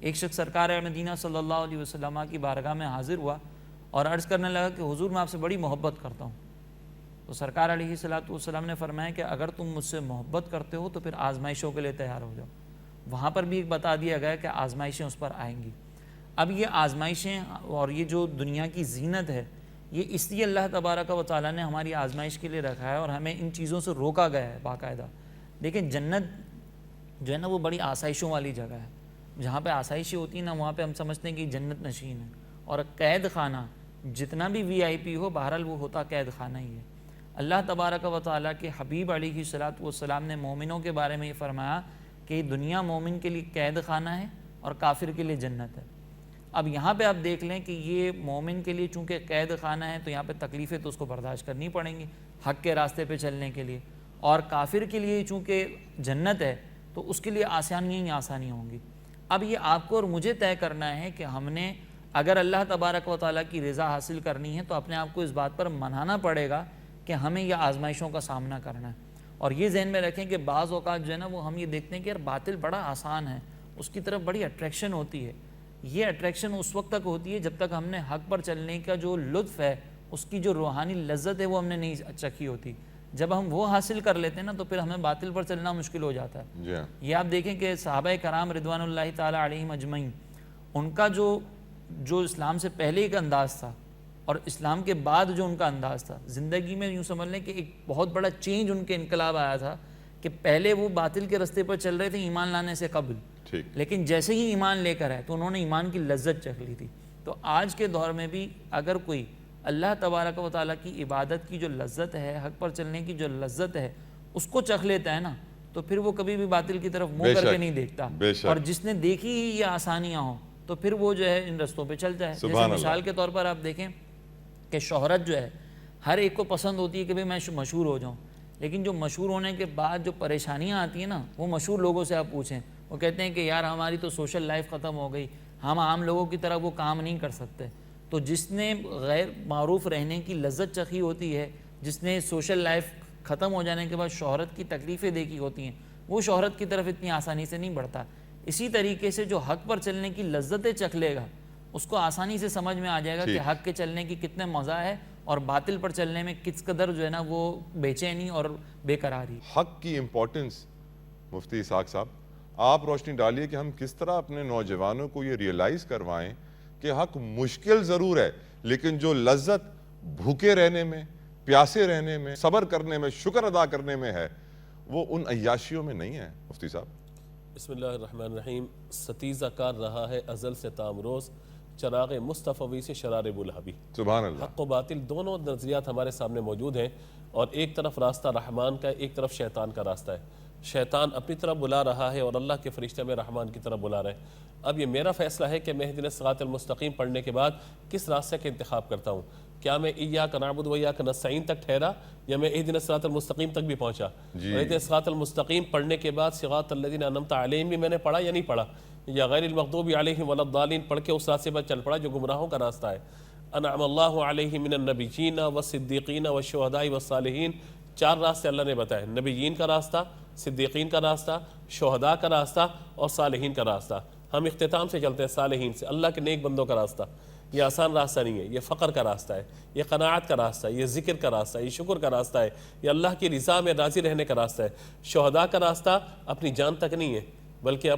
ایک شخص سرکار مدینہ صلی اللہ علیہ وسلم کی بارگاہ میں حاضر ہوا اور عرض کرنے لگا کہ حضور میں آپ سے بڑی محبت کرتا ہوں. تو سرکار علیہ الصلوۃ والسلام نے فرمایا کہ اگر تم مجھ سے محبت کرتے ہو تو پھر آزمائشوں کے لیے تیار ہو جاؤ. وہاں پر بھی ایک بتا دیا گیا کہ آزمائشیں اس پر آئیں گی. اب یہ آزمائشیں اور یہ جو دنیا کی زینت ہے یہ اس لیے اللہ تبارک و تعالیٰ نے ہماری آزمائش کے لیے رکھا ہے اور ہمیں ان چیزوں سے روکا گیا ہے باقاعدہ. لیکن جنت جو ہے نا وہ بڑی آسائشوں والی جگہ ہے. جہاں پہ آسائشیں ہوتی ہیں نا وہاں پہ ہم سمجھتے ہیں کہ جنت نشین ہے. اور قید خانہ جتنا بھی VIP ہو بہرحال وہ ہوتا قید خانہ ہی ہے. اللہ تبارک و تعالیٰ کے حبیب علیہ الصلوۃ والسلام نے مومنوں کے بارے میں یہ فرمایا کہ دنیا مومن کے لیے قید خانہ ہے اور کافر کے لیے جنت ہے. اب یہاں پہ آپ دیکھ لیں کہ یہ مومن کے لیے چونکہ قید خانہ ہے تو یہاں پہ تکلیفیں تو اس کو برداشت کرنی پڑیں گی حق کے راستے پہ چلنے کے لیے, اور کافر کے لیے چونکہ جنت ہے تو اس کے لیے آسانیاں ہی آسانیاں ہوں گی. اب یہ آپ کو اور مجھے طے کرنا ہے کہ ہم نے اگر اللہ تبارک و تعالیٰ کی رضا حاصل کرنی ہے تو اپنے آپ کو اس بات پر منانا پڑے گا کہ ہمیں یہ آزمائشوں کا سامنا کرنا ہے. اور یہ ذہن میں رکھیں کہ بعض اوقات جو ہے نا وہ ہم یہ دیکھتے ہیں کہ یار باطل بڑا آسان ہے, اس کی طرف بڑی اٹریکشن ہوتی ہے. یہ اٹریکشن اس وقت تک ہوتی ہے جب تک ہم نے حق پر چلنے کا جو لطف ہے, اس کی جو روحانی لذت ہے وہ ہم نے نہیں چکھی ہوتی. جب ہم وہ حاصل کر لیتے ہیں نا تو پھر ہمیں باطل پر چلنا مشکل ہو جاتا ہے. یہ آپ دیکھیں کہ صحابہ کرام رضوان اللہ تعالیٰ علیہم اجمعین ان کا جو اسلام سے پہلے ایک انداز تھا اور اسلام کے بعد جو ان کا انداز تھا, زندگی میں یوں سمجھ لیں کہ ایک بہت بڑا چینج ان کے انقلاب آیا تھا کہ پہلے وہ باطل کے رستے پر چل رہے تھے ایمان لانے سے قبل, لیکن جیسے ہی ایمان لے کر آئے تو انہوں نے ایمان کی لذت چکھ لی تھی. تو آج کے دور میں بھی اگر کوئی اللہ تبارک و تعالیٰ کی عبادت کی جو لذت ہے, حق پر چلنے کی جو لذت ہے, اس کو چکھ لیتا ہے نا تو پھر وہ کبھی بھی باطل کی طرف منہ کر کے نہیں دیکھتا. اور جس نے دیکھی ہی یہ آسانیاں ہوں تو پھر وہ جو ہے ان رستوں پہ چلتا ہے. جیسے مثال کے طور پر آپ دیکھیں کہ شہرت جو ہے ہر ایک کو پسند ہوتی ہے کہ بھئی میں مشہور ہو جاؤں, لیکن جو مشہور ہونے کے بعد جو پریشانیاں آتی ہیں نا وہ مشہور لوگوں سے آپ پوچھیں, وہ کہتے ہیں کہ یار ہماری تو سوشل لائف ختم ہو گئی, ہم عام لوگوں کی طرح وہ کام نہیں کر سکتے. تو جس نے غیر معروف رہنے کی لذت چکھی ہوتی ہے, جس نے سوشل لائف ختم ہو جانے کے بعد شہرت کی تکلیفیں دیکھی ہوتی ہیں, وہ شہرت کی طرف اتنی آسانی سے نہیں بڑھتا. اسی طریقے سے جو حق پر چلنے کی لذتیں چکھ لے گا اس کو آسانی سے سمجھ میں آ جائے گا کہ حق کے چلنے کی کتنے مزہ ہے اور باطل پر چلنے میں کس قدر جو ہے نا وہ بے چینی اور بے قراری. حق کی امپورٹنس مفتی اسحاق صاحب آپ روشنی ڈالیے کہ ہم کس طرح اپنے نوجوانوں کو یہ ریئلائز کروائیں کہ حق مشکل ضرور ہے لیکن جو لذت بھوکے رہنے میں, پیاسے رہنے میں, صبر کرنے میں, شکر ادا کرنے میں ہے وہ ان عیاشیوں میں نہیں ہے. مفتی صاحب بسم اللہ الرحمن الرحیم. ستیزہ کار رہا ہے ازل سے تام روز, چراغ مصطفی سے شرار بلہبی. سبحان اللہ. حق و باطل دونوں نظریات ہمارے سامنے موجود ہیں, اور ایک طرف راستہ رحمان کا ہے, ایک طرف شیطان کا راستہ ہے. شیطان اپنی طرف بلا رہا ہے اور اللہ کے فرشتے میں رحمان کی طرف بلا رہے ہیں. اب یہ میرا فیصلہ ہے کہ میں اہدنا الصراط المستقیم پڑھنے کے بعد کس راستے کا انتخاب کرتا ہوں. کیا میں ایاک نعبد و ایاک نستعین تک ٹھہرا یا میں اہدنا الصراط المستقیم تک بھی پہنچا؟ اہدنا الصراط المستقیم پڑھنے کے بعد صراط الذین انعمت علیہم بھی میں نے پڑھا یا نہیں پڑھا, یا غیر المغضوب علیہم ولا الضالین پڑھ کے اس راستے پر چل پڑا جو گمراہوں کا راستہ ہے. انعم اللہ علیہم من النبیین والصدیقین والشہداء والصالحین. 4 راستے اللہ نے بتائے, نبیین کا راستہ, صدیقین کا راستہ, شہداء کا راستہ اور صالحین کا راستہ. ہم اختتام سے چلتے ہیں صالحین سے, اللہ کے نیک بندوں کا راستہ. یہ آسان راستہ نہیں ہے, یہ فقر کا راستہ ہے, یہ قناعت کا راستہ ہے, یہ ذکر کا راستہ ہے, یہ شکر کا راستہ ہے, یہ اللہ کی رضا میں راضی رہنے کا راستہ ہے. شہداء کا راستہ اپنی جان تک نہیں ہے بلکہ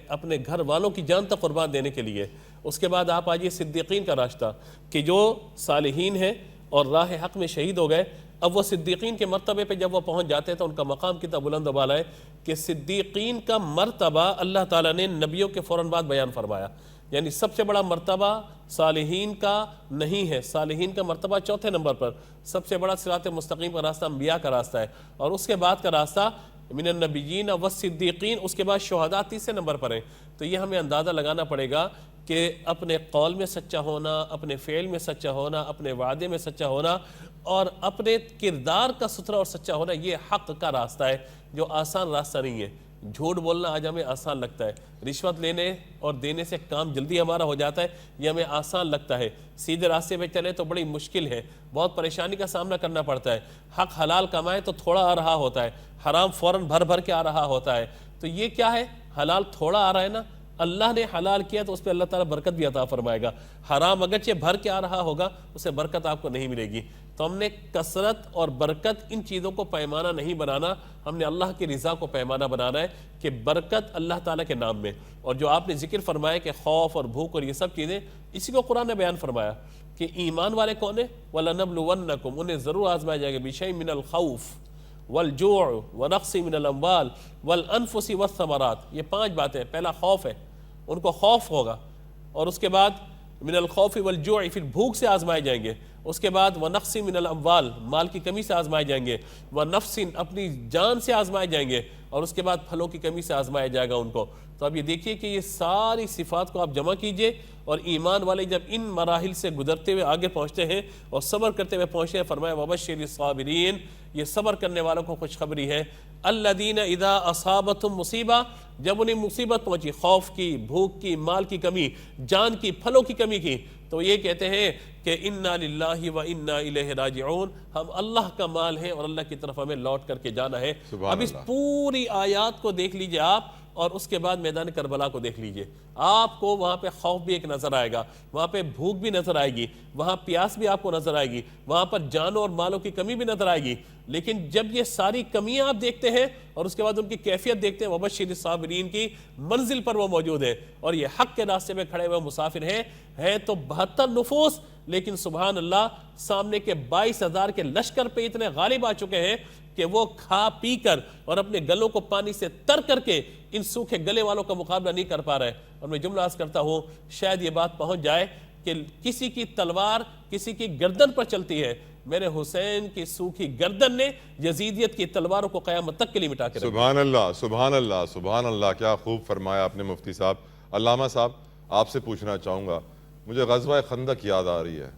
اپنے گھر والوں کی جان تک قربان دینے کے لیے. اس کے بعد آپ آجیے صدیقین کا راستہ کہ جو صالحین ہیں اور راہ حق میں شہید ہو گئے. اب وہ صدیقین کے مرتبے پہ جب وہ پہنچ جاتے ہیں تو ان کا مقام کتنا بلند و بالا ہے کہ صدیقین کا مرتبہ اللہ تعالیٰ نے نبیوں کے فوراً بعد بیان فرمایا. یعنی سب سے بڑا مرتبہ صالحین کا نہیں ہے, صالحین کا مرتبہ 4تھے نمبر پر. سب سے بڑا صراط مستقیم کا راستہ انبیاء کا راستہ ہے, اور اس کے بعد کا راستہ من النبیین والصدیقین, اس کے بعد شہداء 3 نمبر پر ہیں. تو یہ ہمیں اندازہ لگانا پڑے گا کہ اپنے قول میں سچا ہونا, اپنے فعل میں سچا ہونا, اپنے وعدے میں سچا ہونا اور اپنے کردار کا ستھرا اور سچا ہونا, یہ حق کا راستہ ہے جو آسان راستہ نہیں ہے. جھوٹ بولنا آج ہمیں آسان لگتا ہے, رشوت لینے اور دینے سے کام جلدی ہمارا ہو جاتا ہے, یہ ہمیں آسان لگتا ہے. سیدھے راستے پہ چلے تو بڑی مشکل ہے, بہت پریشانی کا سامنا کرنا پڑتا ہے. حق حلال کمائے تو تھوڑا آ رہا ہوتا ہے, حرام فوراً بھر بھر کے آ رہا ہوتا ہے. تو یہ کیا ہے, حلال تھوڑا آ رہا ہے نا, اللہ نے حلال کیا تو اس پہ اللہ تعالیٰ برکت بھی عطا فرمائے گا. حرام اگرچہ بھر کے آ رہا ہوگا اسے برکت آپ کو نہیں ملے گی. تو ہم نے کثرت اور برکت ان چیزوں کو پیمانہ نہیں بنانا, ہم نے اللہ کی رضا کو پیمانہ بنانا ہے کہ برکت اللہ تعالیٰ کے نام میں. اور جو آپ نے ذکر فرمایا کہ خوف اور بھوک اور یہ سب چیزیں, اسی کو قرآن نے بیان فرمایا کہ ایمان والے کون ہیں؟ وَلَنَبْلُوَنَّكُمْ, انہیں ضرور آزمایا جائے گا بِشَيْءٍ مِّنَ الْخَوْفِ وَالْجُوعِ وَنَقْصٍ مِّنَ الْأَمْوَالِ وَالْأَنفُسِ وَالثَّمَرَاتِ. یہ 5 باتیں. پہلا خوف ہے, ان کو خوف ہوگا, اور اس کے بعد من الخوف والجوع, پھر بھوک سے آزمائے جائیں گے. اس کے بعد وَنَقْصٍ مِّنَ الْأَمْوَالِ, مال کی کمی سے آزمائے جائیں گے. وَنَفْسٍ, اپنی جان سے آزمائے جائیں گے. اور اس کے بعد پھلوں کی کمی سے آزمایا جائے گا ان کو. تو اب یہ دیکھیے کہ یہ ساری صفات کو آپ جمع کیجئے, اور ایمان والے جب ان مراحل سے گزرتے ہوئے آگے پہنچتے ہیں اور صبر کرتے ہوئے پہنچتے ہیں, فرمایا وَبَشِّرِ الصَّابِرِينَ, یہ صبر کرنے والوں کو خوشخبری ہے. الَّذِينَ إِذَا أَصَابَتْهُمْ مُصِیبَہ, جب انہیں مصیبت پہنچی, خوف کی, بھوک کی, مال کی کمی, جان کی, پھلوں کی کمی کی, تو یہ کہتے ہیں کہ اِنَّا لِلَّهِ وَإِنَّا إِلَيْهِ رَاجِعُونَ, ہم اللہ کا مال ہے اور اللہ کی طرف ہمیں لوٹ کر کے جانا ہے. اب اس پوری آیات کو دیکھ لیجئے آپ, اور اس کے بعد میدان کربلا کو دیکھ لیجئے. آپ کو وہاں پہ خوف بھی ایک نظر آئے گا, وہاں پہ بھوک بھی نظر آئے گی, وہاں پیاس بھی آپ کو نظر آئے گی, وہاں پر جانوں اور مالوں کی کمی بھی نظر آئے گی. لیکن جب یہ ساری کمیاں آپ دیکھتے ہیں اور اس کے بعد ان کی کیفیت دیکھتے ہیں, وَبَشِّرِ الصَّابِرِينَ کی منزل پر وہ موجود ہے, اور یہ حق کے راستے میں کھڑے ہوئے مسافر ہیں تو 72 نفوس, لیکن سبحان اللہ سامنے کے 22,000 کے لشکر پہ اتنے غالب آ چکے ہیں کہ وہ کھا پی کر اور اپنے گلوں کو پانی سے تر کر کے ان سوکھے گلے والوں کا مقابلہ نہیں کر پا رہے. اور میں جملہ عرض کرتا ہوں, شاید یہ بات پہنچ جائے کہ کسی کی تلوار کسی کی گردن پر چلتی ہے, میرے حسین کی سوکھی گردن نے یزیدیت کی تلواروں کو قیامت تک کے لیے مٹا کے رکھا. سبحان اللہ, سبحان اللہ, سبحان اللہ, کیا خوب فرمایا آپ نے مفتی صاحب. علامہ صاحب, آپ سے پوچھنا چاہوں گا, مجھے غزوہ خندق یاد آ رہی ہے,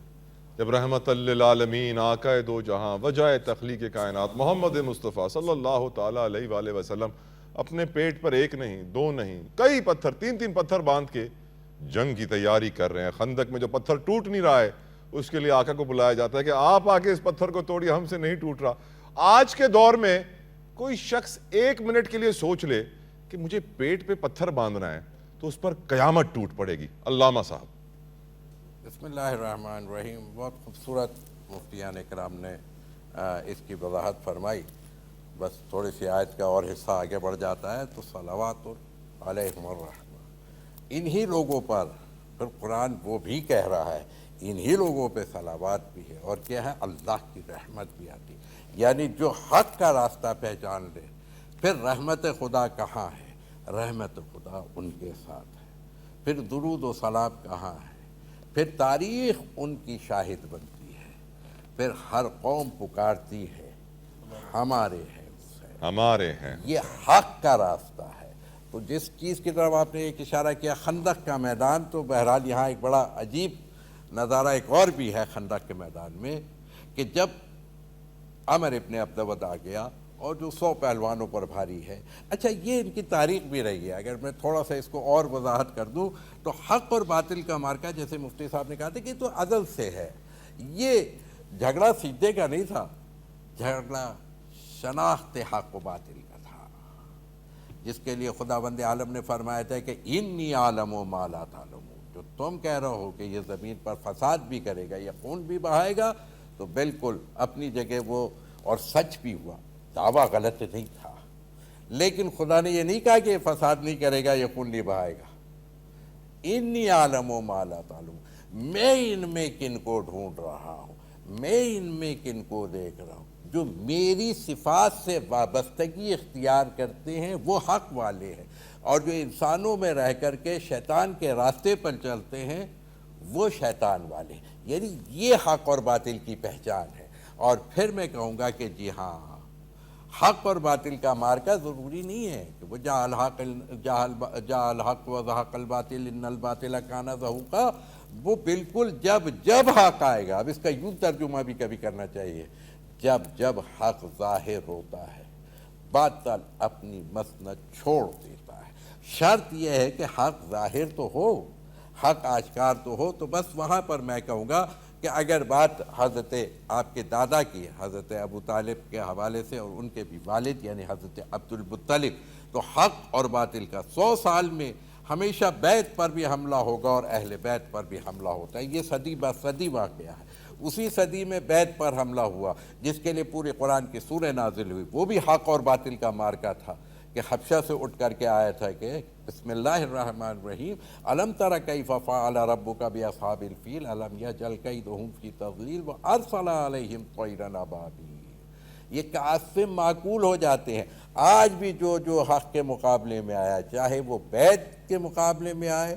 جب رحمت للعالمین آقا دو جہاں وجہ تخلیق کائنات محمد مصطفیٰ صلی اللہ تعالیٰ علیہ وآلہ وسلم اپنے پیٹ پر 1 نہیں 2 نہیں کئی پتھر 3 پتھر باندھ کے جنگ کی تیاری کر رہے ہیں. خندق میں جو پتھر ٹوٹ نہیں رہا ہے اس کے لیے آقا کو بلایا جاتا ہے کہ آپ آ کے اس پتھر کو توڑیے, ہم سے نہیں ٹوٹ رہا. آج کے دور میں کوئی شخص 1 منٹ کے لیے سوچ لے کہ مجھے پیٹ پہ پتھر باندھنا ہے تو اس پر قیامت ٹوٹ پڑے گی. علامہ صاحب. بسم اللہ الرحمن الرحیم. بہت خوبصورت مفتیان اکرام نے اس کی وضاحت فرمائی. بس تھوڑی سی آیت کا اور حصہ آگے بڑھ جاتا ہے تو صلوات علیہم الرحمہ, انہی لوگوں پر پھر قرآن وہ بھی کہہ رہا ہے انہی لوگوں پہ صلوات بھی ہے, اور کیا ہے, اللہ کی رحمت بھی آتی. یعنی جو حق کا راستہ پہچان لے, پھر رحمت خدا کہاں ہے, رحمت خدا ان کے ساتھ ہے. پھر درود و سلام کہاں ہے, پھر تاریخ ان کی شاہد بنتی ہے. پھر ہر قوم پکارتی ہے ہمارے ہیں حسین, ہمارے ہیں. یہ حق کا راستہ ہے. تو جس چیز کی طرف آپ نے ایک اشارہ کیا, خندق کا میدان, تو بہرحال یہاں ایک بڑا عجیب نظارہ ایک اور بھی ہے خندق کے میدان میں, کہ جب عمر ابن عبدود آ گیا اور جو 100 پہلوانوں پر بھاری ہے. اچھا, یہ ان کی تاریخ بھی رہی ہے. اگر میں تھوڑا سا اس کو اور وضاحت کر دوں تو حق اور باطل کا مارکا, جیسے مفتی صاحب نے کہا تھا کہ تو ازل سے ہے. یہ جھگڑا سیدھے کا نہیں تھا, جھگڑا شناخت حق و باطل کا تھا, جس کے لیے خداوند عالم نے فرمایا تھا کہ انی عالم و ما لا تعلمون. جو تم کہہ رہے ہو کہ یہ زمین پر فساد بھی کرے گا, یہ خون بھی بہائے گا, تو بالکل اپنی جگہ وہ, اور سچ بھی ہوا, دعویٰ غلط نہیں تھا. لیکن خدا نے یہ نہیں کہا کہ یہ فساد نہیں کرے گا, یہ خون نہیں بہائے گا. انی عالم و ما لا تعلمون, میں ان میں کن کو ڈھونڈ رہا ہوں, میں ان میں کن کو دیکھ رہا ہوں. جو میری صفات سے وابستگی اختیار کرتے ہیں وہ حق والے ہیں, اور جو انسانوں میں رہ کر کے شیطان کے راستے پر چلتے ہیں وہ شیطان والے ہیں. یعنی یہ حق اور باطل کی پہچان ہے. اور پھر میں کہوں گا کہ جی ہاں, حق اور باطل کا مارکا ضروری نہیں ہے کہ وہ جا الحق و زہق الباطل ان الباطل کان زہوقا. وہ بالکل جب حق آئے گا, اب اس کا یوں ترجمہ بھی کبھی کرنا چاہیے, جب حق ظاہر ہوتا ہے باطل اپنی مسند چھوڑ دیتا ہے. شرط یہ ہے کہ حق ظاہر تو ہو, حق آشکار تو ہو. تو بس وہاں پر میں کہوں گا کہ اگر بات حضرت آپ کے دادا کی, حضرت ابو طالب کے حوالے سے, اور ان کے بھی والد یعنی حضرت عبد المطلب, تو حق اور باطل کا 100 سال میں ہمیشہ بیت پر بھی حملہ ہوگا اور اہل بیت پر بھی حملہ ہوتا ہے. یہ صدی بہ صدی واقعہ ہے. اسی صدی میں بیت پر حملہ ہوا جس کے لیے پورے قرآن کی سورہ نازل ہوئی. وہ بھی حق اور باطل کا مارکا تھا کہ حبشہ سے اٹھ کر کے آیا تھا کہ بسم اللہ الرحمن الرحیم الم تر کیف فعل ربک باصحاب الفیل الم یجعل کیدہم فی تضلیل وارسل علیہم طیرا ابابیل. یہ قاسم معقول ہو جاتے ہیں. آج بھی جو حق کے مقابلے میں آیا, چاہے وہ بیت کے مقابلے میں آئے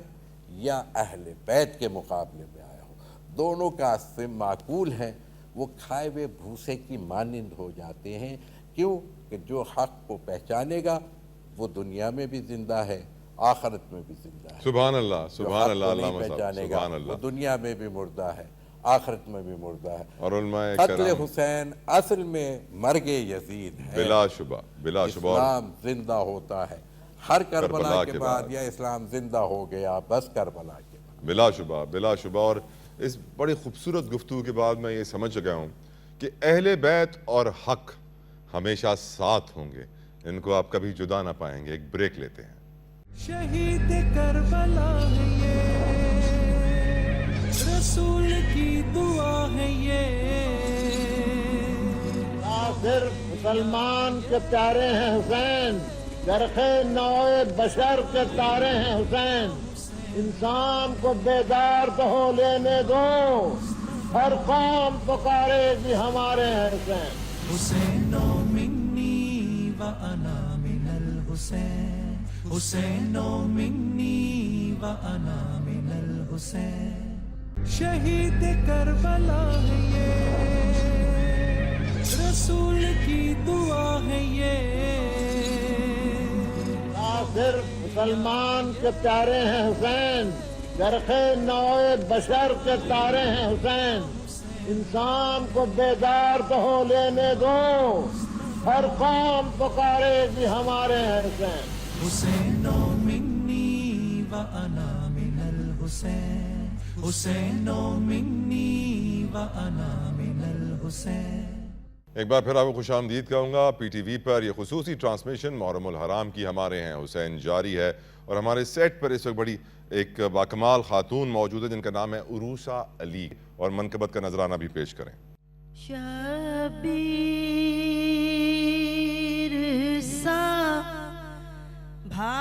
یا اہل بیت کے مقابلے میں آیا ہو, دونوں قاسم معقول ہیں. وہ کھائے ہوئے بھوسے کی مانند ہو جاتے ہیں. کیوں کہ جو حق کو پہچانے گا وہ دنیا میں بھی زندہ ہے, آخرت میں بھی زندہ ہے. سبحان اللہ, جو سبحان حق اللہ, کو علامہ نہیں صاحب, پہچانے گا سبحان وہ اللہ. دنیا میں بھی مردہ ہے, آخرت میں بھی مردہ ہے. اور علماء قتل کرام حسین اصل میں مرگ یزید ہے. بلا شبہ, بلا شبہ. اور اسلام زندہ ہوتا ہے ہر کربلا کربلا کے کے بعد, بعد. یا اسلام زندہ ہو گیا بس کربلا کے بعد. بلا شبہ, بلا شبہ. اور اس بڑی خوبصورت گفتگو کے بعد میں یہ سمجھ گیا ہوں کہ اہل بیت اور حق ہمیشہ ساتھ ہوں گے. ان کو آپ کبھی جدا نہ پائیں گے. ایک بریک لیتے ہیں. شہید کربلا ہے یہ, رسول کی دعا ہے یہ. آخر مسلمان کے پیارے ہیں حسین, چرخ نوع بشر کے تارے ہیں حسین. انسان کو بیدار تو ہو لینے دو, ہر قوم پکارے گی ہمارے ہیں حسین. حسین منی وانا من الحسین, حسین منی وانا من الحسین. شہید کربلا ہے یہ, رسول کی دعا ہے یہ. آخر مسلمان کے پیارے ہیں حسین, چرخ نوع بشر کے تارے ہیں حسین. انسان کو بیدار تو ہو لینے دو, ہر قوم پکارے گی ہمارے ہیں حسین. حسین منی وانا من الحسین, حسین منی وانا من الحسین. ایک بار پھر آپ کو خوش آمدید کہوں گا. پی ٹی وی پر یہ خصوصی ٹرانسمیشن محرم الحرام کی ہمارے ہیں حسین جاری ہے, اور ہمارے سیٹ پر اس وقت بڑی ایک باکمال خاتون موجود ہے جن کا نام ہے عروسہ علی, اور منقبت کا نذرانہ بھی پیش کریں. شبیر سا بھائی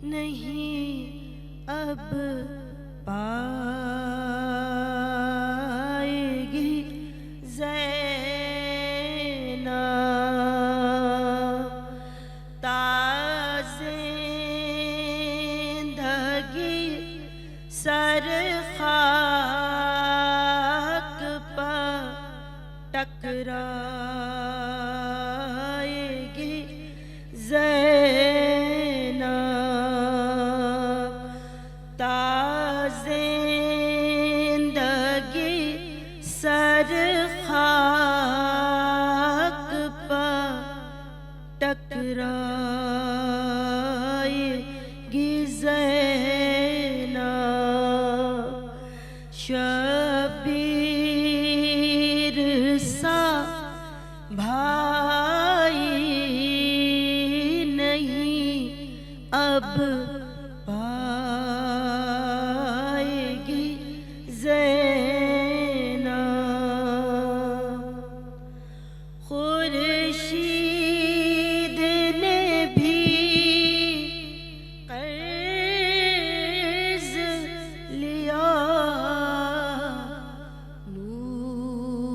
نہیں اب پائے گی زینب, سر خاک پر ٹکرائے گی زینب, تا زندگی سر خاک پر ٹکرائے گی زینب. شبیر سا بھائی نہیں اب پائے گی زینب. خورشید نے بھی قرض لیا, نور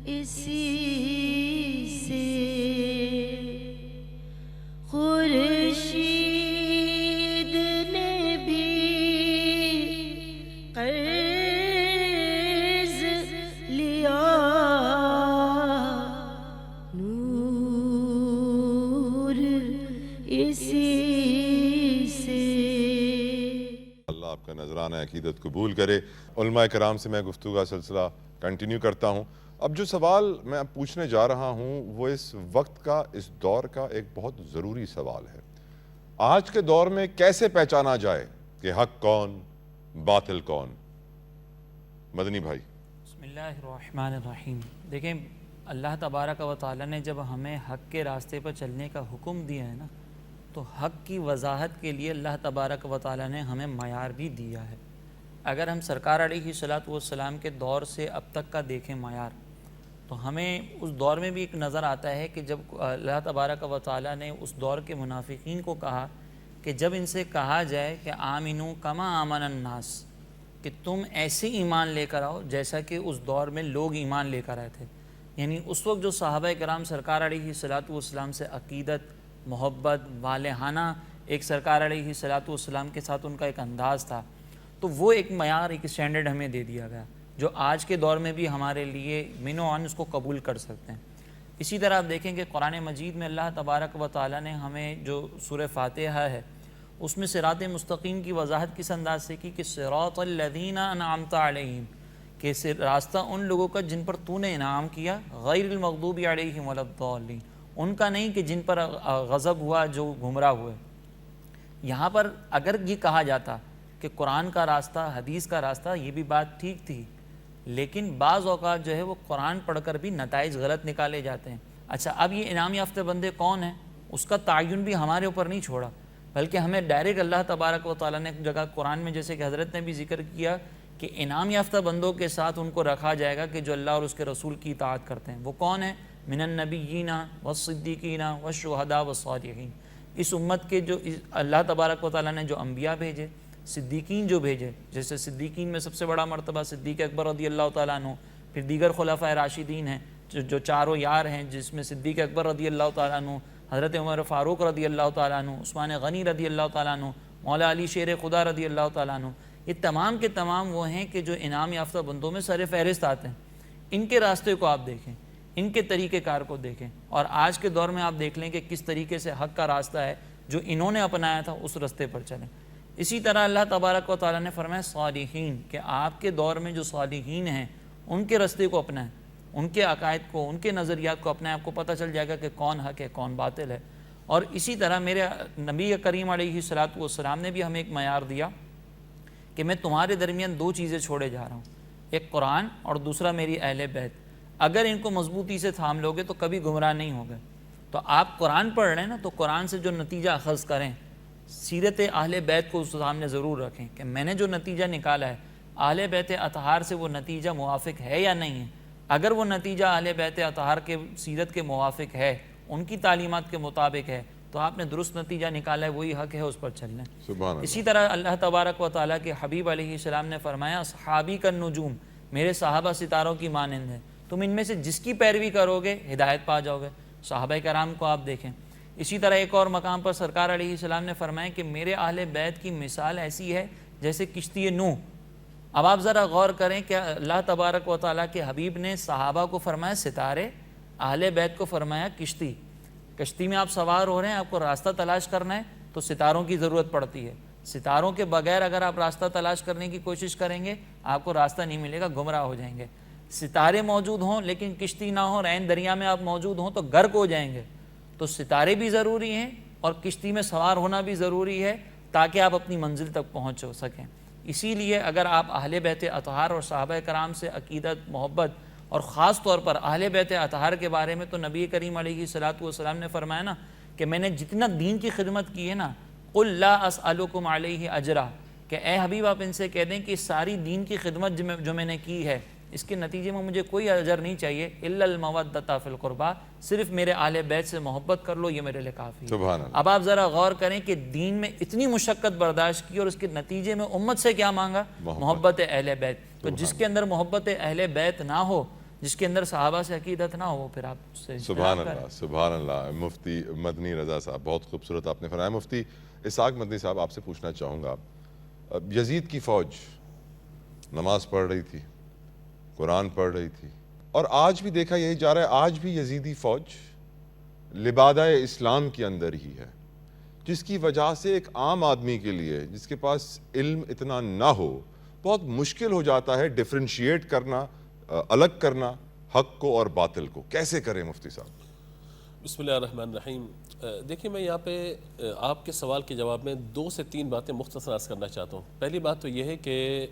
اسی سے. خورشید نے بھی قرض لیا, نور اسی سے. اللہ آپ کا نذرانہ عقیدت قبول کرے. علماء کرام سے میں گفتگو کا سلسلہ کنٹینیو کرتا ہوں. اب جو سوال میں اب پوچھنے جا رہا ہوں وہ اس وقت کا, اس دور کا ایک بہت ضروری سوال ہے. آج کے دور میں کیسے پہچانا جائے کہ حق کون, باطل کون؟ مدنی بھائی. بسم اللہ الرحمن الرحیم. دیکھیں اللہ تبارک و تعالی نے جب ہمیں حق کے راستے پر چلنے کا حکم دیا ہے نا، تو حق کی وضاحت کے لیے اللہ تبارک و تعالی نے ہمیں معیار بھی دیا ہے۔ اگر ہم سرکار علیہ الصلوۃ والسلام کے دور سے اب تک کا دیکھیں معیار، تو ہمیں اس دور میں بھی ایک نظر آتا ہے کہ جب اللہ تبارک و تعالی نے اس دور کے منافقین کو کہا کہ جب ان سے کہا جائے کہ آمنو کما آمن الناس، کہ تم ایسے ایمان لے کر آؤ جیسا کہ اس دور میں لوگ ایمان لے کر آئے تھے، یعنی اس وقت جو صحابہ کرام سرکار علیہ الصلوۃ والسلام سے عقیدت، محبت، والہانہ ایک سرکار علیہ الصلوۃ والسلام کے ساتھ ان کا ایک انداز تھا، تو وہ ایک معیار، ایک اسٹینڈرڈ ہمیں دے دیا گیا جو آج کے دور میں بھی ہمارے لیے من و عن اس کو قبول کر سکتے ہیں۔ اسی طرح آپ دیکھیں کہ قرآن مجید میں اللہ تبارک و تعالی نے ہمیں جو سورہ فاتحہ ہے اس میں صراط مستقیم کی وضاحت کس انداز سے کی کہ صراط الذین انعمت علیہم، کہ راستہ ان لوگوں کا جن پر تو نے انعام کیا، غیر المغضوب علیہم ولا الضالین، ان کا نہیں کہ جن پر غضب ہوا، جو گمراہ ہوئے۔ یہاں پر اگر یہ کہا جاتا کہ قرآن کا راستہ، حدیث کا راستہ، یہ بھی بات ٹھیک تھی، لیکن بعض اوقات جو ہے وہ قرآن پڑھ کر بھی نتائج غلط نکالے جاتے ہیں۔ اچھا، اب یہ انعام یافتہ بندے کون ہیں، اس کا تعین بھی ہمارے اوپر نہیں چھوڑا، بلکہ ہمیں ڈائریکٹ اللہ تبارک و تعالیٰ نے ایک جگہ قرآن میں جیسے کہ حضرت نے بھی ذکر کیا کہ انعام یافتہ بندوں کے ساتھ ان کو رکھا جائے گا کہ جو اللہ اور اس کے رسول کی اطاعت کرتے ہیں۔ وہ کون ہیں؟ من النبیین والصدیقین والشہداء والصالحین۔ اس امت کے جو اللہ تبارک و تعالیٰ نے جو انبیاء بھیجے، صدیقین جو بھیجے، جیسے صدیقین میں سب سے بڑا مرتبہ صدیق اکبر رضی اللہ تعالیٰ عنہ، پھر دیگر خلفائے راشدین ہیں جو چاروں یار ہیں، جس میں صدیق اکبر رضی اللہ تعالیٰ عنہ، حضرت عمر فاروق رضی اللہ تعالیٰ عنہ، عثمان غنی رضی اللہ تعالیٰ عنہ، مولا علی شیر خدا رضی اللہ تعالیٰ عنہ، یہ تمام کے تمام وہ ہیں کہ جو انعام یافتہ بندوں میں سر فہرست آتے ہیں۔ ان کے راستے کو آپ دیکھیں، ان کے طریقہ کار کو دیکھیں، اور آج کے دور میں آپ دیکھ لیں کہ کس طریقے سے حق کا راستہ ہے جو انہوں نے اپنایا تھا، اس راستے پر چلیں۔ اسی طرح اللہ تبارک و تعالیٰ نے فرمایا صالحین، کہ آپ کے دور میں جو صالحین ہیں ان کے راستے کو اپنائیں، ان کے عقائد کو، ان کے نظریات کو اپنائیں، آپ کو پتہ چل جائے گا کہ کون حق ہے کون باطل ہے۔ اور اسی طرح میرے نبی کریم علیہ الصلوۃ والسلام نے بھی ہمیں ایک معیار دیا کہ میں تمہارے درمیان دو چیزیں چھوڑے جا رہا ہوں، ایک قرآن اور دوسرا میری اہل بیت، اگر ان کو مضبوطی سے تھام لوگے تو کبھی گمراہ نہیں ہوگے۔ تو آپ قرآن پڑھ رہے ہیں نا، تو قرآن سے جو نتیجہ اخذ کریں، سیرت اہل بیت کو اس سامنے ضرور رکھیں کہ میں نے جو نتیجہ نکالا ہے اہل بیت اطہار سے وہ نتیجہ موافق ہے یا نہیں ہے۔ اگر وہ نتیجہ اہل بیت اطہار کے سیرت کے موافق ہے، ان کی تعلیمات کے مطابق ہے، تو آپ نے درست نتیجہ نکالا ہے، وہی حق ہے، اس پر چلنا ہے۔ سبحان اللہ۔ اسی طرح اللہ تبارک و تعالیٰ کے حبیب علیہ السلام نے فرمایا صحابی کا نجوم، میرے صحابہ ستاروں کی مانند ہیں، تم ان میں سے جس کی پیروی کرو گے ہدایت پا جاؤ گے۔ صحابہ کرام کو آپ دیکھیں۔ اسی طرح ایک اور مقام پر سرکار علیہ السلام نے فرمایا کہ میرے اہل بیت کی مثال ایسی ہے جیسے کشتی نوح۔ اب آپ ذرا غور کریں کہ اللہ تبارک و تعالیٰ کے حبیب نے صحابہ کو فرمایا ستارے، اہل بیت کو فرمایا کشتی۔ کشتی میں آپ سوار ہو رہے ہیں، آپ کو راستہ تلاش کرنا ہے تو ستاروں کی ضرورت پڑتی ہے۔ ستاروں کے بغیر اگر آپ راستہ تلاش کرنے کی کوشش کریں گے آپ کو راستہ نہیں ملے گا، گمراہ ہو جائیں گے۔ ستارے موجود ہوں لیکن کشتی نہ ہو، رین دریا میں آپ موجود ہوں تو غرق ہو جائیں گے۔ تو ستارے بھی ضروری ہیں اور کشتی میں سوار ہونا بھی ضروری ہے تاکہ آپ اپنی منزل تک پہنچ سکیں۔ اسی لیے اگر آپ اہل بیت اطہار اور صحابہ کرام سے عقیدت، محبت، اور خاص طور پر اہل بیت اطہار کے بارے میں تو نبی کریم علیہ الصلوۃ والسلام نے فرمایا نا کہ میں نے جتنا دین کی خدمت کی ہے نا، قل لا اسألکم علیہ اجرا، کہ اے حبیب آپ ان سے کہہ دیں کہ ساری دین کی خدمت جو میں نے کی ہے اس کے نتیجے میں مجھے کوئی اجر نہیں چاہیے، الا المودۃ فی القربى، صرف میرے اہل بیت سے محبت کر لو، یہ میرے لیے کافی ہے۔ سبحان اللہ۔ اب آپ ذرا غور کریں کہ دین میں اتنی مشقت برداشت کی اور اس کے نتیجے میں امت سے کیا مانگا؟ محبت اہل بیت۔ تو جس کے اندر محبت اہل بیت نہ ہو، جس کے اندر صحابہ سے عقیدت نہ ہو، پھر آپ سے سبحان اللہ، سبحان اللہ۔ مفتی مدنی رضا صاحب، بہت خوبصورت آپ نے فرمایا۔ مفتی اسحاق مدنی صاحب، آپ سے پوچھنا چاہوں گا، یزید کی فوج نماز پڑھ رہی تھی، قرآن پڑھ رہی تھی، اور آج بھی دیکھا یہی جا رہا ہے، آج بھی یزیدی فوج لبادہ اسلام کے اندر ہی ہے، جس کی وجہ سے ایک عام آدمی کے لیے جس کے پاس علم اتنا نہ ہو بہت مشکل ہو جاتا ہے ڈیفرینشیٹ کرنا، الگ کرنا حق کو اور باطل کو۔ کیسے کریں مفتی صاحب؟ بسم اللہ الرحمن الرحیم۔ دیکھیں، میں یہاں پہ آپ کے سوال کے جواب میں 2 سے 3 باتیں مختصر عرض کرنا چاہتا ہوں۔ پہلی بات تو یہ ہے کہ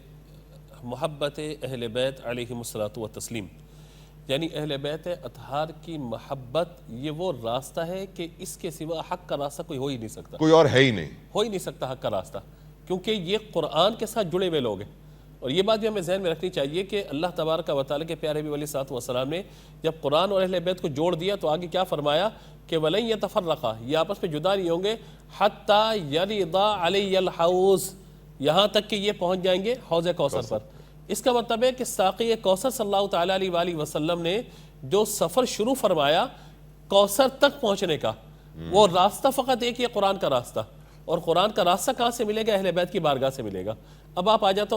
محبت اہل بیت علیہم الصلاۃ والتسلیم یعنی اہل بیت اطہار کی محبت یہ وہ راستہ ہے کہ اس کے سوا حق کا راستہ کوئی ہو ہی نہیں سکتا، کوئی اور ہے ہی نہیں، ہو ہی نہیں سکتا حق کا راستہ، کیونکہ یہ قرآن کے ساتھ جڑے ہوئے لوگ ہیں۔ اور یہ بات بھی ہمیں ذہن میں رکھنی چاہیے کہ اللہ تبارک و تعالیٰ کے پیارے نبی علیہ الصلوۃ والسلام نے جب قرآن اور اہل بیت کو جوڑ دیا تو آگے کیا فرمایا کہ وَلَن يَتَفَرَّقَا، یہ آپس میں جدا نہیں ہوں گے حَتَّى يَرِضَا عَلَيَّ الْحَوْض، یہاں تک کہ یہ پہنچ جائیں گے حوض کوثر پر۔ اس کا مطلب ہے کہ ساقی کوثر صلی اللہ تعالیٰ علیہ وآلہ وسلم نے جو سفر شروع فرمایا کوثر تک پہنچنے کا، وہ راستہ فقط ایک یہ قرآن کا راستہ، اور قرآن کا راستہ کہاں سے ملے گا؟ اہل بیت کی بارگاہ سے ملے گا۔ اب آپ آ جاتا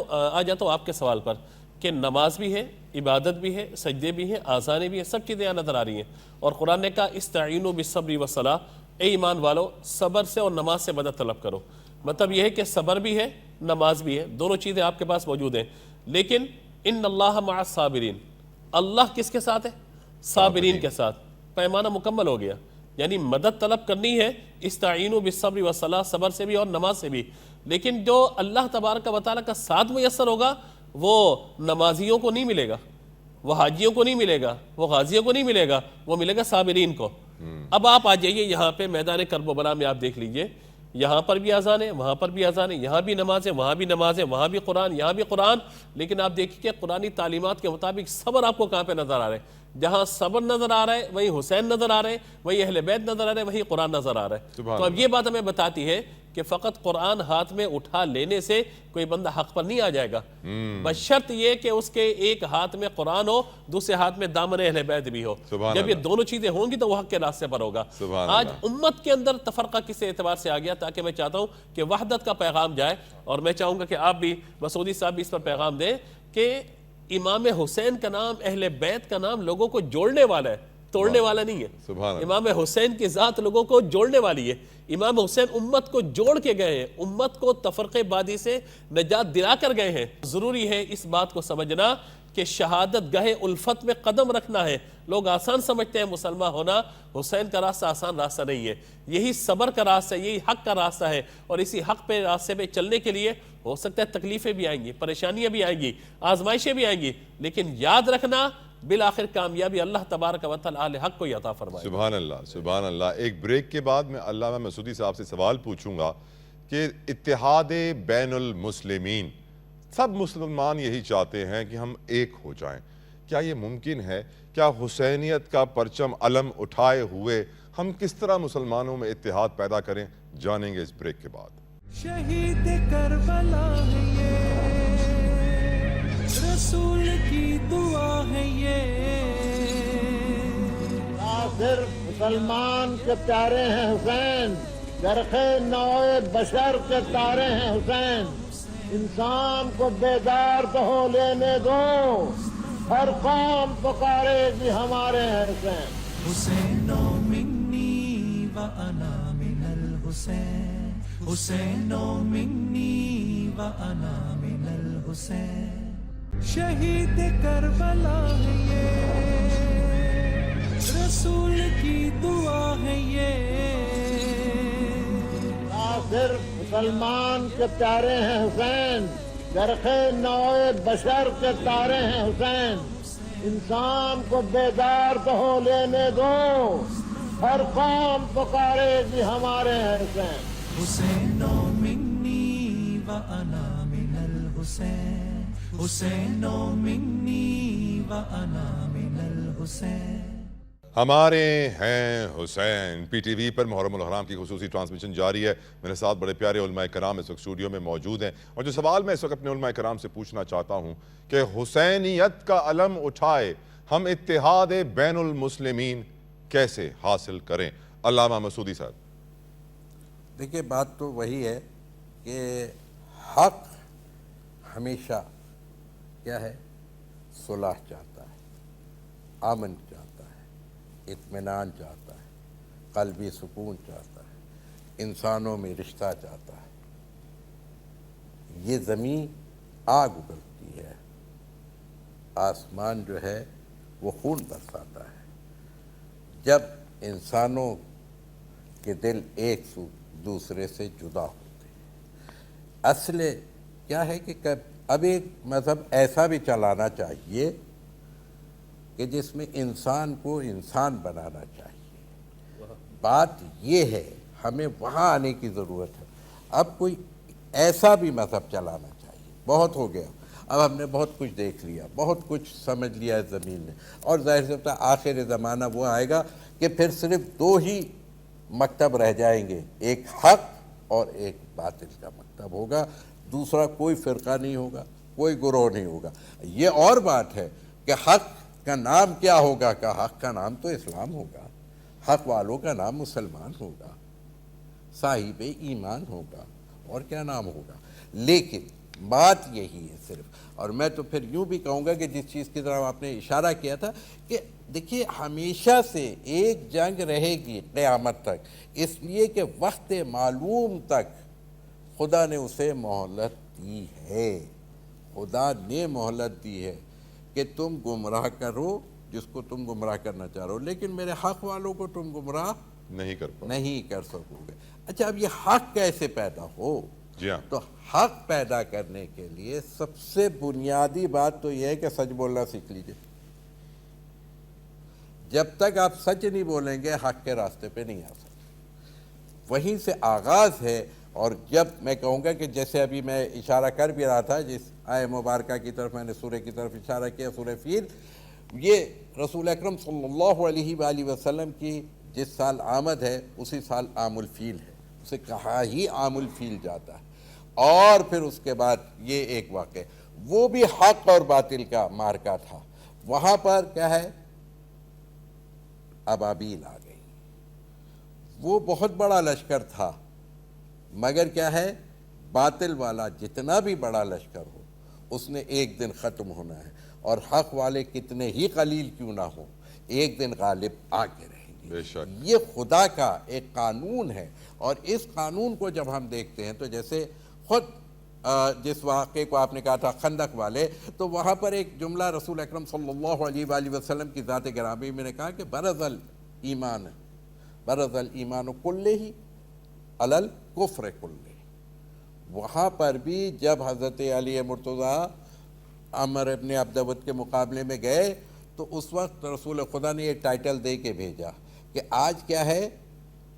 ہوں آپ کے سوال پر کہ نماز بھی ہے، عبادت بھی ہے، سجدے بھی ہیں، آذانیں بھی ہیں، سب چیزیں یہاں نظر آ رہی ہیں، اور قرآن نے کہا استعینوا بالصبر والصلاۃ، اے ایمان والو صبر سے اور نماز سے مدد طلب کرو۔ مطلب یہ ہے کہ صبر بھی ہے، نماز بھی ہے، دونوں چیزیں آپ کے پاس موجود ہیں۔ لیکن ان اللہ مع الصابرین، اللہ کس کے ساتھ ہے؟ صابرین کے ساتھ۔ پیمانہ مکمل ہو گیا، یعنی مدد طلب کرنی ہے استعینوا بالصبر والصلاۃ، صبر سے بھی اور نماز سے بھی، لیکن جو اللہ تبارک و تعالیٰ کا ساتھ میسر ہوگا وہ نمازیوں کو نہیں ملے گا، وہ حاجیوں کو نہیں ملے گا، وہ غازیوں کو نہیں ملے گا، وہ ملے گا صابرین کو۔ اب آپ آ جائیے یہاں پہ میدان کرب و بلا میں، آپ دیکھ لیجئے یہاں پر بھی اذان ہے، وہاں پر بھی اذان ہے، یہاں بھی نماز ہے، وہاں بھی نماز ہے، وہاں بھی قرآن، یہاں بھی قرآن، لیکن آپ دیکھیے کہ قرآنی تعلیمات کے مطابق صبر آپ کو کہاں پہ نظر آ رہا ہے؟ جہاں صبر نظر آ رہا ہے وہیں حسین نظر آ رہے ہیں، وہیں اہل بیت نظر آ رہے ہیں، وہیں قرآن نظر آ رہا ہے۔ تو اب یہ بات ہمیں بتاتی ہے کہ فقط قرآن ہاتھ میں اٹھا لینے سے کوئی بندہ حق پر نہیں آ جائے گا، بشرط یہ کہ اس کے ایک ہاتھ میں قرآن ہو، دوسرے ہاتھ میں دامن اہل بیت بھی ہو۔ جب یہ دونوں چیزیں ہوں گی تو وہ حق کے راستے پر ہوگا۔ آج امت کے اندر تفرقہ کس اعتبار سے آ گیا؟ تاکہ میں چاہتا ہوں کہ وحدت کا پیغام جائے، اور میں چاہوں گا کہ آپ بھی، مسعودی صاحب بھی اس پر پیغام دیں کہ امام حسین کا نام، اہل بیت کا نام لوگوں کو جوڑنے والا ہے، توڑنے والا نہیں ہے۔ امام حسین کی ذات لوگوں کو جوڑنے والی ہے۔ امام حسین امت کو جوڑ کے گئے ہیں، امت کو تفرقے بازی سے نجات دلا کر گئے ہیں۔ ضروری ہے اس بات کو سمجھنا کہ شہادت گاہ الفت میں قدم رکھنا ہے۔ لوگ آسان سمجھتے ہیں مسلمان ہونا، حسین کا راستہ آسان راستہ نہیں ہے، یہی صبر کا راستہ ہے، یہی حق کا راستہ ہے، اور اسی حق پہ راستے پہ چلنے کے لیے ہو سکتا ہے تکلیفیں بھی آئیں گی، پریشانیاں بھی آئیں گی، آزمائشیں بھی آئیں گی، لیکن یاد رکھنا بالآخر کامیابی اللہ تبارک و تعالی اہل حق کو ہی عطا فرمائے۔ سبحان اللہ، سبحان اللہ۔ ایک بریک کے بعد میں علامہ مسعودی صاحب سے سوال پوچھوں گا کہ اتحاد بین المسلمین، سب مسلمان یہی چاہتے ہیں کہ ہم ایک ہو جائیں، کیا یہ ممکن ہے؟ کیا حسینیت کا پرچم علم اٹھائے ہوئے ہم کس طرح مسلمانوں میں اتحاد پیدا کریں؟ جانیں گے اس بریک کے بعد۔ شہید کربلا ہے یہ، رسول کی دعا ہے یہ، نہ صرف مسلمان کے پیارے ہیں حسین، چرخ نوع بشر کے تارے ہیں حسین، انسان کو بیدار تو ہو لینے دو، ہر قوم پکارے گی ہمارے ہیں حسین۔ حسین منی وانا من الحسین، حسین منی وانا من الحسین، شہید کربلا ہے یہ، رسول کی دعا ہے یہ، نہ صرف مسلمان کے پیارے ہیں حسین، چرخ نوع بشر کے تارے ہیں حسین، انسان کو بیدار تو ہو لینے دو، ہر قوم پکارے گی ہمارے ہیں حسین۔ حسین منی وانا من الحسین، حسین منی وانا من الحسین، ہمارے ہیں حسین۔ پی ٹی وی پر محرم الحرام کی خصوصی ٹرانسمیشن جاری ہے۔ میرے ساتھ بڑے پیارے علماء کرام اس وقت اسٹوڈیو میں موجود ہیں، اور جو سوال میں اس وقت اپنے علماء کرام سے پوچھنا چاہتا ہوں کہ حسینیت کا علم اٹھائے ہم اتحاد بین المسلمین کیسے حاصل کریں؟ علامہ مسعودی صاحب۔ دیکھیے بات تو وہی ہے کہ حق ہمیشہ کیا ہے؟ صلح چاہتا ہے، امن چاہتا ہے، اطمینان چاہتا ہے، قلبی سکون چاہتا ہے، انسانوں میں رشتہ چاہتا ہے۔ یہ زمین آگ اگلتی ہے، آسمان جو ہے وہ خون برساتا ہے۔ جب انسانوں کے دل ایک دوسرے سے جدا ہوتے ہیں، اصل کیا ہے کہ اب ایک مذہب ایسا بھی چلانا چاہیے کہ جس میں انسان کو انسان بنانا چاہیے. بات یہ ہے ہمیں وہاں آنے کی ضرورت ہے. اب کوئی ایسا بھی مذہب چلانا چاہیے. بہت ہو گیا، اب ہم نے بہت کچھ دیکھ لیا، بہت کچھ سمجھ لیا اس زمین میں، اور ظاہر سے ہوتا ہے آخر زمانہ وہ آئے گا کہ پھر صرف دو ہی مکتب رہ جائیں گے، ایک حق اور ایک باطل کا مکتب ہوگا. دوسرا کوئی فرقہ نہیں ہوگا، کوئی گروہ نہیں ہوگا. یہ اور بات ہے کہ حق کا نام کیا ہوگا، کہ حق کا نام تو اسلام ہوگا، حق والوں کا نام مسلمان ہوگا، صاحب ایمان ہوگا، اور کیا نام ہوگا. لیکن بات یہی ہے صرف. اور میں تو پھر یوں بھی کہوں گا کہ جس چیز کی طرف آپ نے اشارہ کیا تھا کہ دیکھیے ہمیشہ سے ایک جنگ رہے گی قیامت تک، اس لیے کہ وقت معلوم تک خدا نے اسے مہلت دی ہے. خدا نے مہلت دی ہے کہ تم گمراہ کرو جس کو تم گمراہ کرنا چاہ رہے ہو، لیکن میرے حق والوں کو تم گمراہ نہیں کر سکو گے. اچھا، اب یہ حق کیسے پیدا ہو؟ جی ہاں، تو حق پیدا کرنے کے لیے سب سے بنیادی بات تو یہ ہے کہ سچ بولنا سیکھ لیجئے. جب تک آپ سچ نہیں بولیں گے حق کے راستے پہ نہیں آ سکتے. وہیں سے آغاز ہے. اور جب میں کہوں گا کہ جیسے ابھی میں اشارہ کر بھی رہا تھا جس آیہ مبارکہ کی طرف میں نے سورہ کی طرف اشارہ کیا، سورہ فیل، یہ رسول اکرم صلی اللہ علیہ وآلہ وسلم کی جس سال آمد ہے اسی سال عام الفیل ہے. اسے کہا ہی عام الفیل جاتا ہے. اور پھر اس کے بعد یہ ایک واقعہ، وہ بھی حق اور باطل کا مارکا تھا. وہاں پر کیا ہے، ابابیل آ گئی. وہ بہت بڑا لشکر تھا، مگر کیا ہے، باطل والا جتنا بھی بڑا لشکر ہو اس نے ایک دن ختم ہونا ہے. اور حق والے کتنے ہی قلیل کیوں نہ ہو ایک دن غالب آ کے رہیں گے. بے شک. یہ خدا کا ایک قانون ہے. اور اس قانون کو جب ہم دیکھتے ہیں تو جیسے خود جس واقعے کو آپ نے کہا تھا خندق والے، تو وہاں پر ایک جملہ رسول اکرم صلی اللہ علیہ وآلہ وسلم کی ذات گرامی میں نے کہا کہ برز الایمان کلہ علی الکفر کلہ. وہاں پر بھی جب حضرت علی مرتضیٰ عمر ابن عبدود کے مقابلے میں گئے تو اس وقت رسول خدا نے یہ ٹائٹل دے کے بھیجا کہ آج کیا ہے،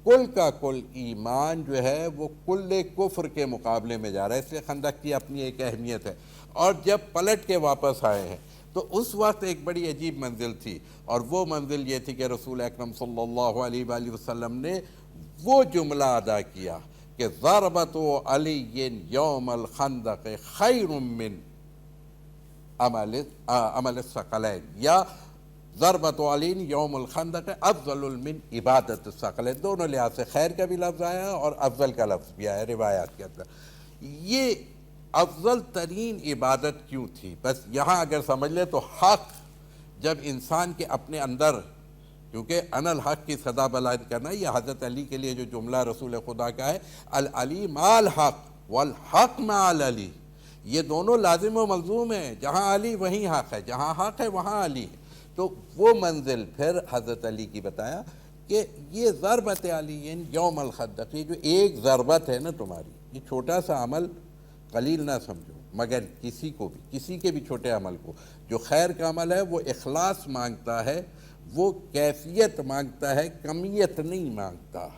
کل کا کل ایمان جو ہے وہ کل کفر کے مقابلے میں جا رہا ہے. اس لیے خندق کی اپنی ایک اہمیت ہے. اور جب پلٹ کے واپس آئے ہیں تو اس وقت ایک بڑی عجیب منزل تھی، اور وہ منزل یہ تھی کہ رسول اکرم صلی اللہ علیہ وآلہ وسلم نے وہ جملہ ادا کیا کہ ضربت علی یوم الخندق خیر من عمل الثقلین، یا ضربت علی یوم الخندق افضل من عبادت الثقلین. دونوں لحاظ سے خیر کا بھی لفظ آیا اور افضل کا لفظ بھی آیا روایات کے اندر. یہ افضل ترین عبادت کیوں تھی؟ بس یہاں اگر سمجھ لے تو حق جب انسان کے اپنے اندر، کیونکہ انا الحق کی صدا بلند کرنا، یہ حضرت علی کے لیے جو جملہ رسول خدا کا ہے، العلی مع الحق والحق مع العلی، یہ دونوں لازم و ملزوم ہیں. جہاں علی وہیں حق ہے، جہاں حق ہے وہاں علی ہے. تو وہ منزل پھر حضرت علی کی بتایا کہ یہ ضربت علی یوم الخندق، جو ایک ضربت ہے نا تمہاری، یہ چھوٹا سا عمل قلیل نہ سمجھو، مگر کسی کو بھی، کسی کے بھی چھوٹے عمل کو، جو خیر کا عمل ہے وہ اخلاص مانگتا ہے، وہ کیفیت مانگتا ہے، کمیت نہیں مانگتا،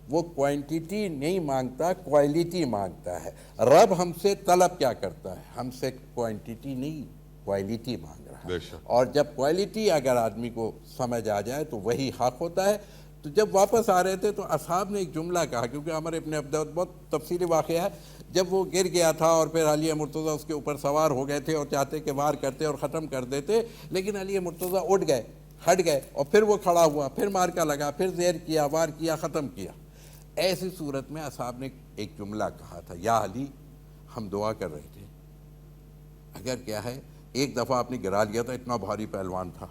وہ کوانٹیٹی نہیں مانگتا، کوالٹی مانگتا ہے. رب ہم سے طلب کیا کرتا ہے؟ ہم سے کوانٹیٹی نہیں، کوالٹی مانگ رہا ہے. اور جب کوالٹی اگر آدمی کو سمجھ آ جائے تو وہی حق ہوتا ہے. تو جب واپس آ رہے تھے تو اصحاب نے ایک جملہ کہا، کیونکہ عمر ابن عبدود بہت تفصیلی واقعہ ہے. جب وہ گر گیا تھا اور پھر علی مرتضیٰ اس کے اوپر سوار ہو گئے تھے اور چاہتے کہ وار کرتے اور ختم کر دیتے، لیکن علی مرتضیٰ اٹھ گئے، ہٹ گئے، اور پھر وہ کھڑا ہوا، پھر مارکا لگا، پھر زیر کیا، وار کیا، ختم کیا. ایسی صورت میں اصحاب نے ایک جملہ کہا تھا، یا علی، ہم دعا کر رہے تھے، اگر کیا ہے، ایک دفعہ آپ نے گرا لیا تھا، اتنا بھاری پہلوان تھا،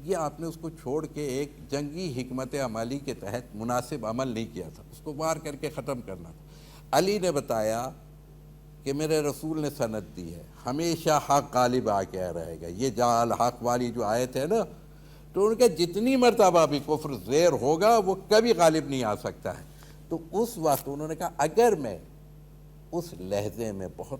یہ آپ نے اس کو چھوڑ کے ایک جنگی حکمت عملی کے تحت مناسب عمل نہیں کیا تھا، اس کو وار کر کے ختم کرنا تھا. علی نے بتایا کہ میرے رسول نے سند دی ہے، ہمیشہ حق غالب آ کے رہے گا. یہ جا الحق والی جو آیت ہے نا، تو ان کے جتنی مرتبہ بھی کفر زیر ہوگا وہ کبھی غالب نہیں آ سکتا ہے. تو اس وقت انہوں نے کہا اگر میں اس لہجے میں بہت